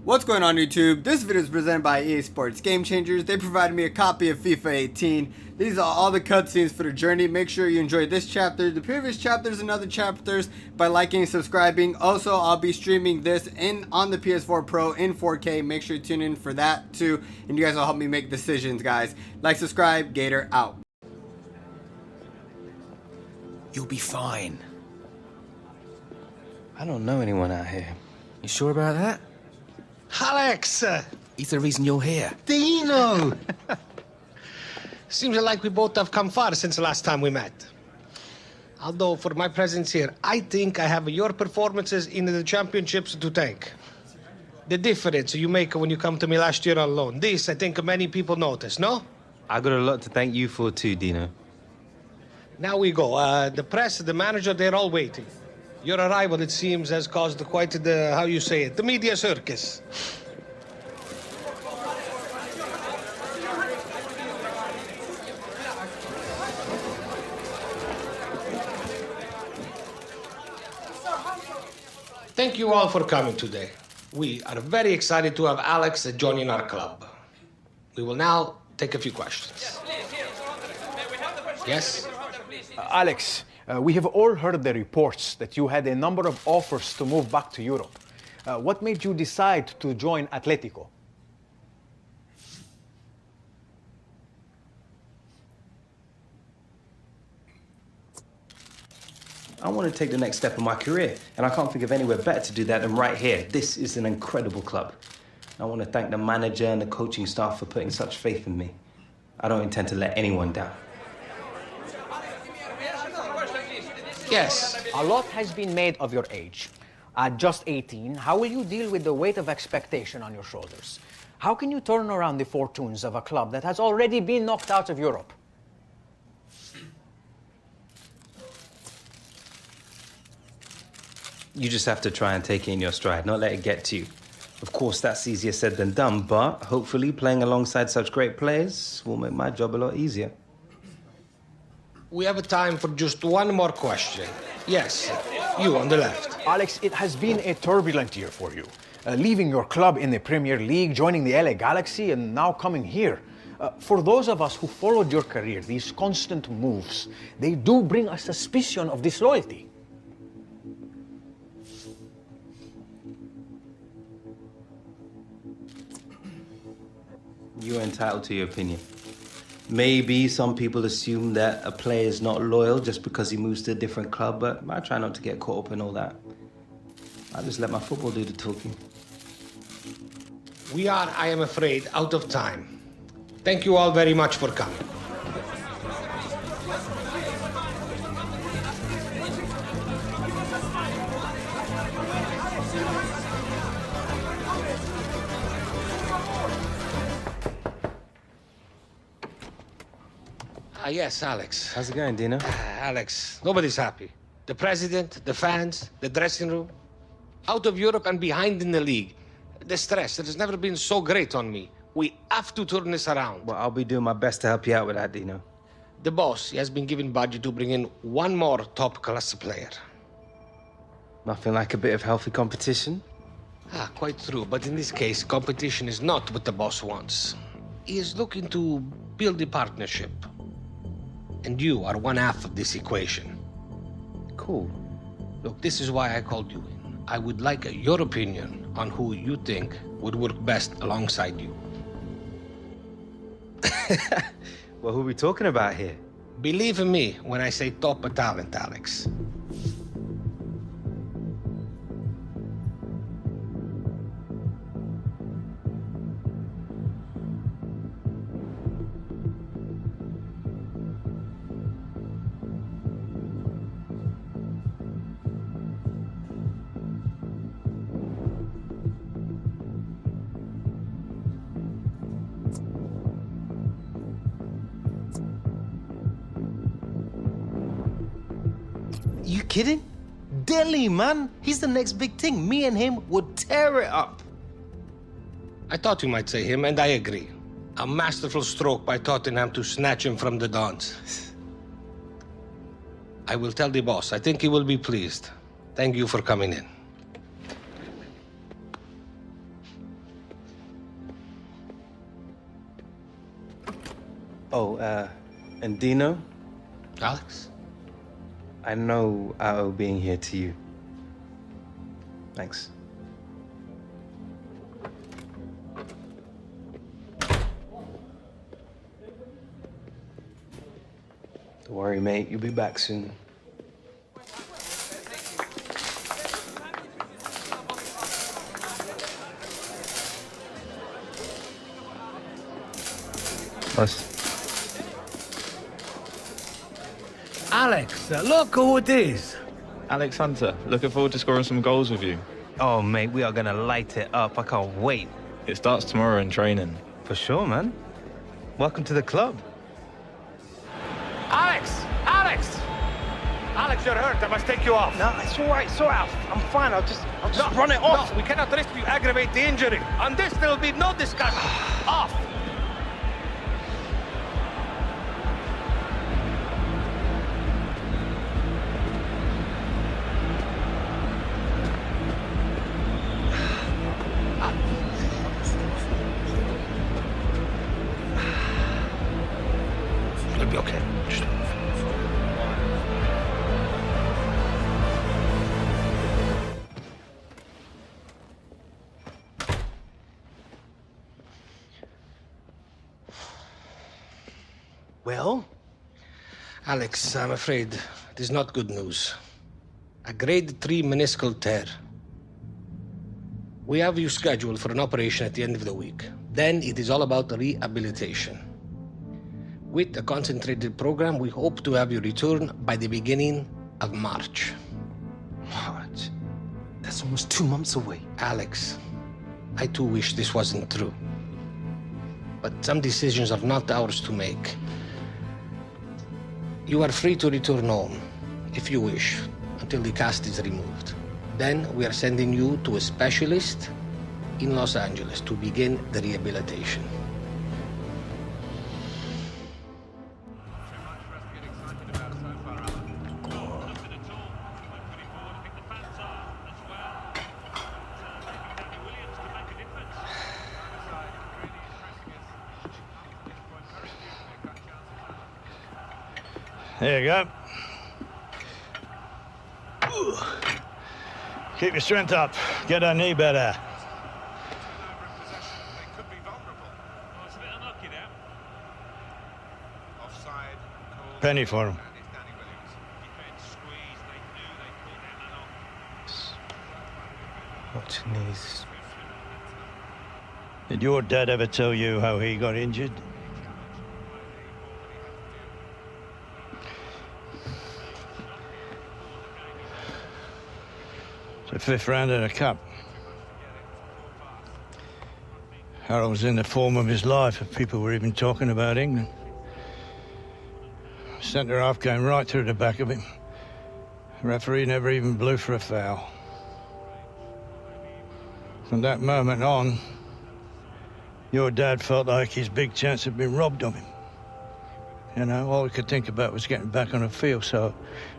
What's going on YouTube? This video is presented by EA Sports Game Changers. They provided me a copy of FIFA 18. These are all the cutscenes for the journey. Make sure you enjoy this chapter, the previous chapters, and other chapters by liking and subscribing. Also, I'll be streaming this on the PS4 Pro in 4K. Make sure you tune in for that too, and you guys will help me make decisions, guys. Like, subscribe, Gator out. You'll be fine. I don't know anyone out here. You sure about that? Alex! He's the reason you're here. Dino! Seems like we both have come far since the last time we met. Although, for my presence here, I think I have your performances in the championships to thank. The difference you make when you come to me last year on loan. This, I think many people notice, no? I got a lot to thank you for too, Dino. Now we go. The press, the manager, they're all waiting. Your arrival, it seems, has caused quite the, how you say it, the media circus. Thank you all for coming today. We are very excited to have Alex joining our club. We will now take a few questions. Yes? Alex, we have all heard the reports that you had a number of offers to move back to Europe. What made you decide to join Atletico? I want to take the next step in my career, and I can't think of anywhere better to do that than right here. This is an incredible club. I want to thank the manager and the coaching staff for putting such faith in me. I don't intend to let anyone down. Yes. A lot has been made of your age. At just 18, how will you deal with the weight of expectation on your shoulders? How can you turn around the fortunes of a club that has already been knocked out of Europe? You just have to try and take it in your stride, not let it get to you. Of course, that's easier said than done, but hopefully playing alongside such great players will make my job a lot easier. We have time for just one more question. Yes, you on the left. Alex, it has been a turbulent year for you. Leaving your club in the Premier League, joining the LA Galaxy, and now coming here. For those of us who followed your career, these constant moves, they do bring a suspicion of disloyalty. You're entitled to your opinion. Maybe some people assume that a player is not loyal just because he moves to a different club, but I try not to get caught up in all that. I just let my football do the talking. We are, I am afraid, out of time. Thank you all very much for coming. Yes, Alex. How's it going, Dino? Alex, nobody's happy. The president, the fans, the dressing room. Out of Europe and behind in the league. The stress, it has never been so great on me. We have to turn this around. Well, I'll be doing my best to help you out with that, Dino. The boss, he has been given budget to bring in one more top-class player. Nothing like a bit of healthy competition? Quite true. But in this case, competition is not what the boss wants. He is looking to build a partnership. And you are one half of this equation. Cool. Look, this is why I called you in. I would like your opinion on who you think would work best alongside you. Well, who are we talking about here? Believe in me when I say top talent, Alex. You kidding? Delhi, man. He's the next big thing. Me and him would tear it up. I thought you might say him, and I agree. A masterful stroke by Tottenham to snatch him from the Dons. I will tell the boss. I think he will be pleased. Thank you for coming in. Oh, and Dino? Alex? I know I owe being here to you. Thanks. Don't worry, mate. You'll be back soon. Alex, look who it is. Alex Hunter, looking forward to scoring some goals with you. Oh, mate, we are gonna light it up. I can't wait. It starts tomorrow in training. For sure, man. Welcome to the club. Alex! Alex! Alex, you're hurt. I must take you off. No, it's all right. It's all right. I'm fine. I'll just run it off. No, we cannot risk you aggravate the injury. On this, there will be no discussion. Off! It'll be okay. Just... Well? Alex, I'm afraid it is not good news. A grade 3 meniscal tear. We have you scheduled for an operation at the end of the week. Then it is all about rehabilitation. With a concentrated program, we hope to have you return by the beginning of March. March? That's almost 2 months away. Alex, I too wish this wasn't true. But some decisions are not ours to make. You are free to return home, if you wish, until the cast is removed. Then we are sending you to a specialist in Los Angeles to begin the rehabilitation. There you go. Keep your strength up. Get her knee better. Penny for him. Watch your knees. Did your dad ever tell you how he got injured? The 5th round of the Cup. Harold was in the form of his life if people were even talking about England. Centre half came right through the back of him. The referee never even blew for a foul. From that moment on, your dad felt like his big chance had been robbed of him. You know, all he could think about was getting back on the field, so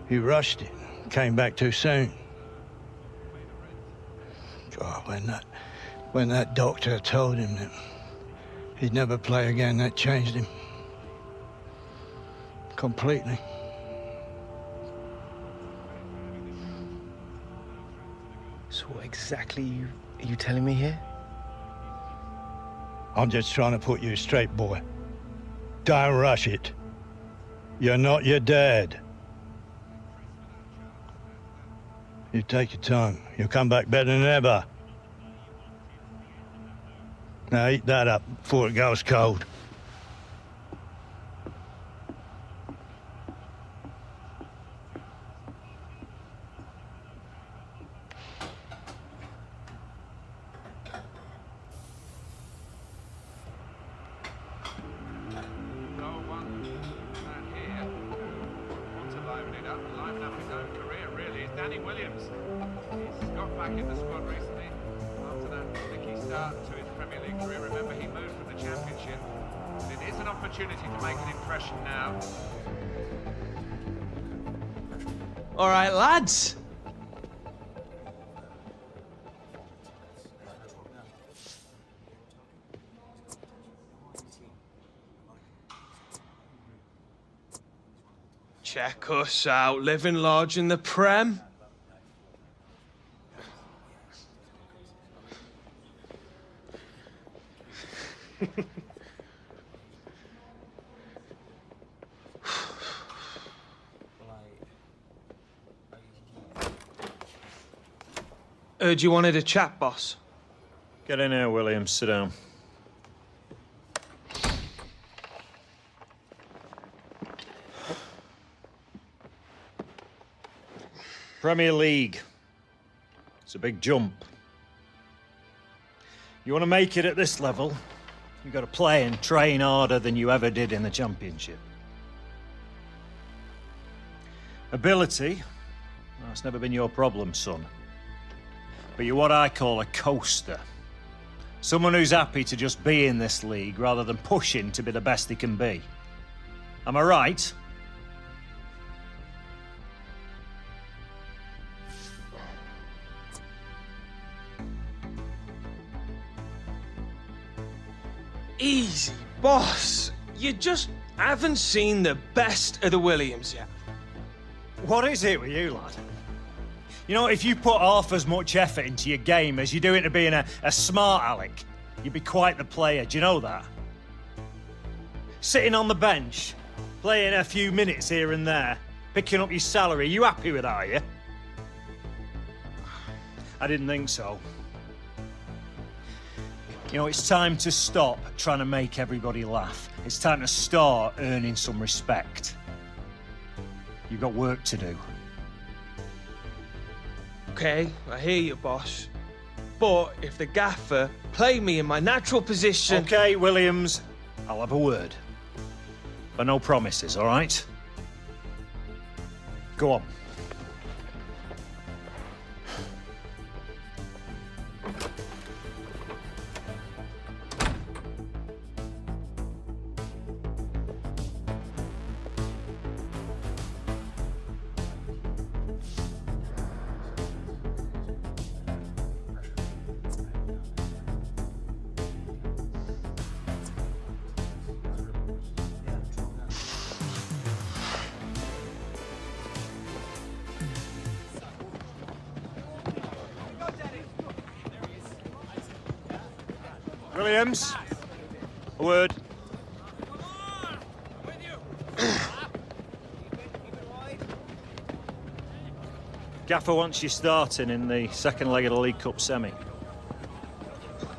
he rushed it, came back too soon. God, when that doctor told him that he'd never play again, that changed him. Completely. So what exactly are you telling me here? I'm just trying to put you straight, boy. Don't rush it. You're not your dad. You take your time. You'll come back better than ever. Now eat that up before it goes cold. All right, lads. Check us out, living large in the Prem. Heard you wanted a chat, boss. Get in here, Williams. Sit down. Premier League. It's a big jump. You want to make it at this level, you've got to play and train harder than you ever did in the Championship. Ability, that's never been your problem, son. But you're what I call a coaster. Someone who's happy to just be in this league rather than pushing to be the best he can be. Am I right? Easy, boss. You just haven't seen the best of the Williams yet. What is it with you, lad? You know, if you put half as much effort into your game as you do into being a smart aleck, you'd be quite the player. Do you know that? Sitting on the bench, playing a few minutes here and there, picking up your salary, you happy with that, are you? I didn't think so. You know, it's time to stop trying to make everybody laugh. It's time to start earning some respect. You've got work to do. Okay, I hear you, boss. But if the gaffer play me in my natural position... Okay, Williams, I'll have a word. But no promises, all right? Go on. Williams, a word. Gaffer wants you starting in the second leg of the League Cup semi.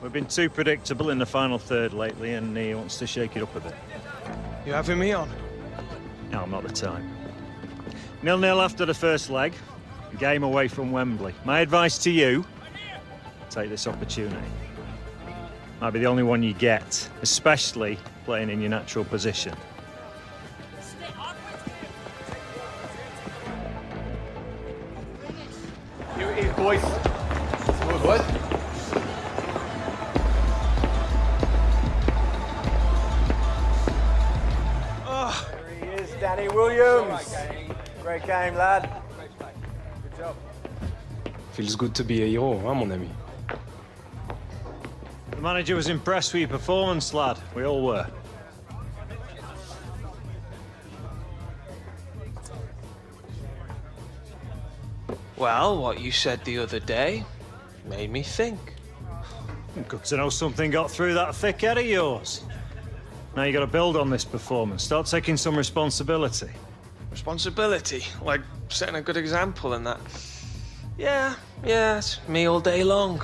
We've been too predictable in the final third lately, and he wants to shake it up a bit. You having me on? No, not the time. 0-0 after the first leg, game away from Wembley. My advice to you, take this opportunity. Might be the only one you get, especially playing in your natural position. You eat, boys. Smooth, what? There he is, Danny Williams. Great game, lad. Good job. Feels good to be a hero, hein, mon ami? The manager was impressed with your performance, lad. We all were. Well, what you said the other day made me think. Good to know something got through that thick head of yours. Now you got to build on this performance. Start taking some responsibility. Responsibility? Like setting a good example and that. Yeah, it's me all day long.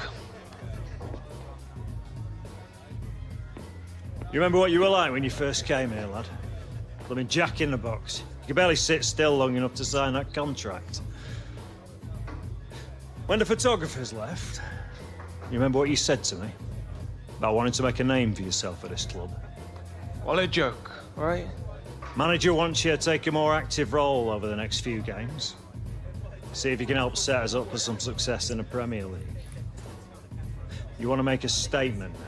You remember what you were like when you first came here, lad? Blooming Jack in the box. You could barely sit still long enough to sign that contract. When the photographers left, you remember what you said to me? About wanting to make a name for yourself at this club. What a joke, right? Manager wants you to take a more active role over the next few games. See if you can help set us up for some success in the Premier League. You want to make a statement now.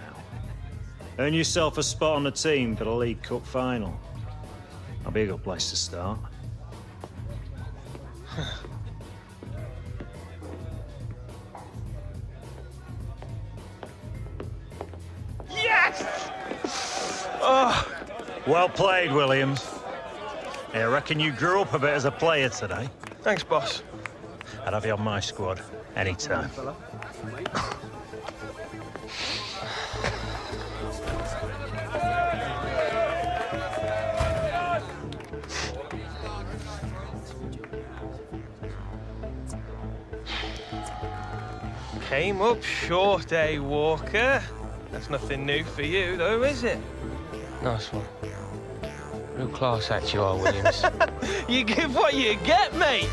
Earn yourself a spot on the team for the League Cup final. That'll be a good place to start. Yes! Oh. Well played, Williams. Hey, I reckon you grew up a bit as a player today. Thanks, boss. I'd have you on my squad anytime. Came up short, eh, Walker? That's nothing new for you, though, is it? Nice one. Real class act you are, Williams. You give what you get, mate!